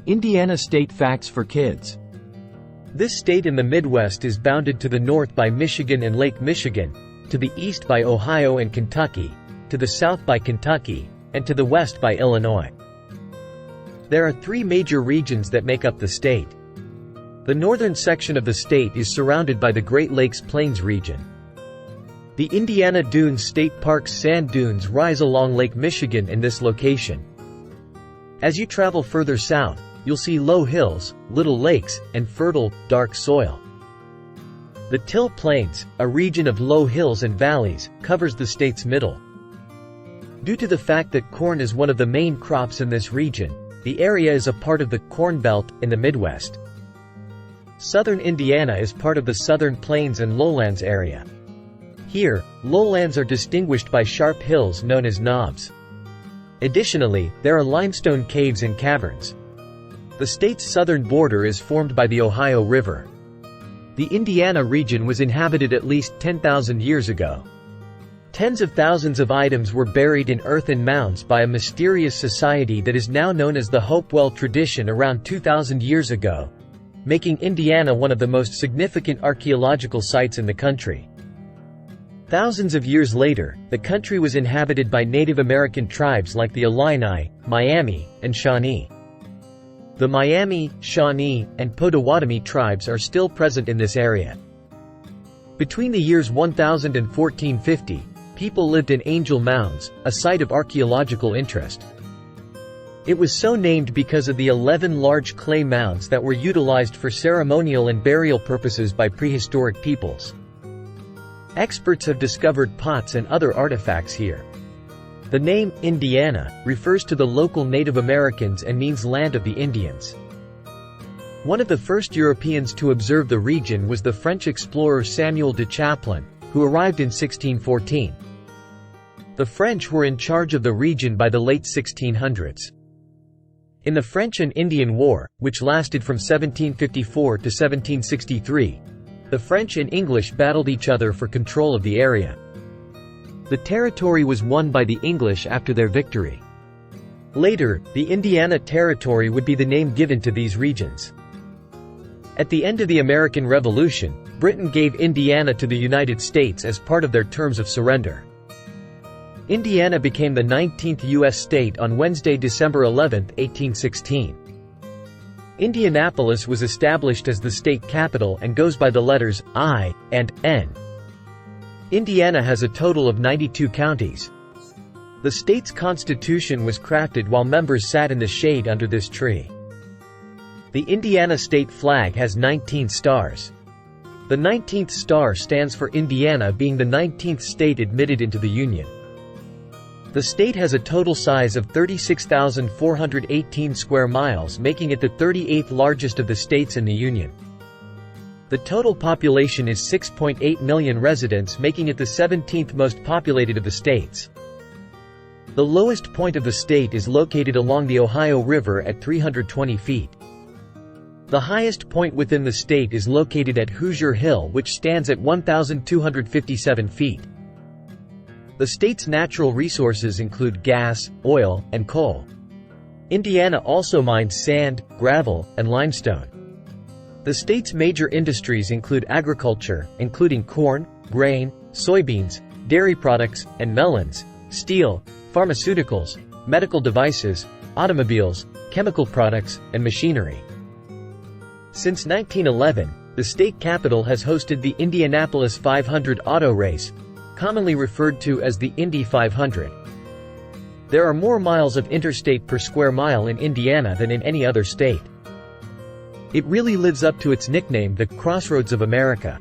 Indiana State Facts for Kids. This state in the Midwest is bounded to the north by Michigan and Lake Michigan, to the east by Ohio and Kentucky, to the south by Kentucky, and to the west by Illinois. There are three major regions that make up the state. The northern section of the state is surrounded by the Great Lakes Plains region. The Indiana Dunes State Park's sand dunes rise along Lake Michigan in this location. As you travel further south, you'll see low hills, little lakes, and fertile, dark soil. The Till Plains, a region of low hills and valleys, covers the state's middle. Due to the fact that corn is one of the main crops in this region, the area is a part of the Corn Belt in the Midwest. Southern Indiana is part of the Southern Plains and Lowlands area. Here, lowlands are distinguished by sharp hills known as knobs. Additionally, there are limestone caves and caverns. The state's southern border is formed by the Ohio River. The Indiana region was inhabited at least 10,000 years ago. Tens of thousands of items were buried in earthen mounds by a mysterious society that is now known as the Hopewell tradition around 2,000 years ago, making Indiana one of the most significant archaeological sites in the country. Thousands of years later, the country was inhabited by Native American tribes like the Illini, Miami, and Shawnee. The Miami, Shawnee, and Potawatomi tribes are still present in this area. Between the years 1000 and 1450, people lived in Angel Mounds, a site of archaeological interest. It was so named because of the 11 large clay mounds that were utilized for ceremonial and burial purposes by prehistoric peoples. Experts have discovered pots and other artifacts here. The name, Indiana, refers to the local Native Americans and means land of the Indians. One of the first Europeans to observe the region was the French explorer Samuel de Champlain, who arrived in 1614. The French were in charge of the region by the late 1600s. In the French and Indian War, which lasted from 1754 to 1763, the French and English battled each other for control of the area. The territory was won by the English after their victory. Later, the Indiana Territory would be the name given to these regions. At the end of the American Revolution, Britain gave Indiana to the United States as part of their terms of surrender. Indiana became the 19th U.S. state on Wednesday, December 11, 1816. Indianapolis was established as the state capital and goes by the letters I and N. Indiana has a total of 92 counties. The state's constitution was crafted while members sat in the shade under this tree. The Indiana state flag has 19 stars. The 19th star stands for Indiana being the 19th state admitted into the Union. The state has a total size of 36,418 square miles, making it the 38th largest of the states in the Union. The total population is 6.8 million residents, making it the 17th most populated of the states. The lowest point of the state is located along the Ohio River at 320 feet. The highest point within the state is located at Hoosier Hill, which stands at 1,257 feet. The state's natural resources include gas, oil, and coal. Indiana also mines sand, gravel, and limestone. The state's major industries include agriculture, including corn, grain, soybeans, dairy products, and melons, steel, pharmaceuticals, medical devices, automobiles, chemical products, and machinery. Since 1911, the state capital has hosted the Indianapolis 500 auto race, commonly referred to as the Indy 500. There are more miles of interstate per square mile in Indiana than in any other state. It really lives up to its nickname, the Crossroads of America.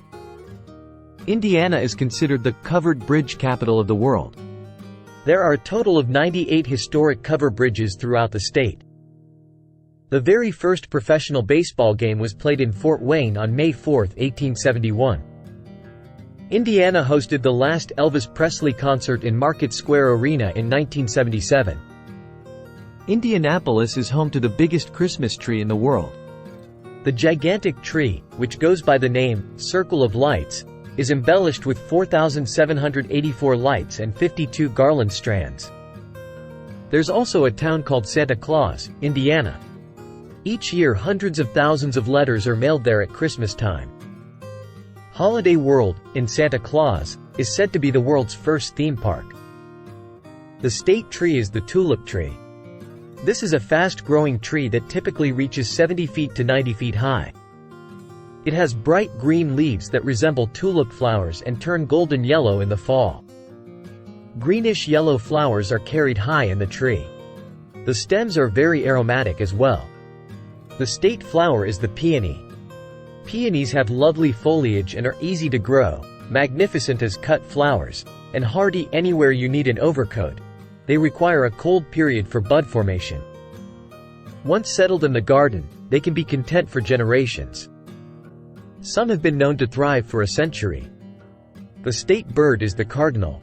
Indiana is considered the covered bridge capital of the world. There are a total of 98 historic cover bridges throughout the state. The very first professional baseball game was played in Fort Wayne on May 4, 1871. Indiana hosted the last Elvis Presley concert in Market Square Arena in 1977. Indianapolis is home to the biggest Christmas tree in the world. The gigantic tree, which goes by the name Circle of Lights, is embellished with 4,784 lights and 52 garland strands. There's also a town called Santa Claus, Indiana. Each year hundreds of thousands of letters are mailed there at Christmas time. Holiday World, in Santa Claus, is said to be the world's first theme park. The state tree is the tulip tree. This is a fast-growing tree that typically reaches 70 feet to 90 feet high. It has bright green leaves that resemble tulip flowers and turn golden yellow in the fall. Greenish-yellow flowers are carried high in the tree. The stems are very aromatic as well. The state flower is the peony. Peonies have lovely foliage and are easy to grow, magnificent as cut flowers, and hardy anywhere you need an overcoat. They require a cold period for bud formation. Once settled in the garden, they can be content for generations. Some have been known to thrive for a century. The state bird is the cardinal.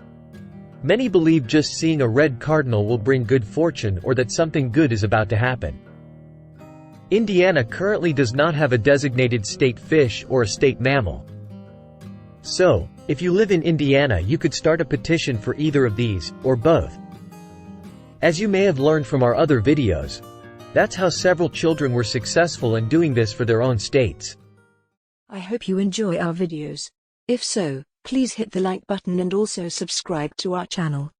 Many believe just seeing a red cardinal will bring good fortune or that something good is about to happen. Indiana currently does not have a designated state fish or a state mammal. So, if you live in Indiana, you could start a petition for either of these, or both. As you may have learned from our other videos, that's how several children were successful in doing this for their own states. I hope you enjoy our videos. If so, please hit the like button and also subscribe to our channel.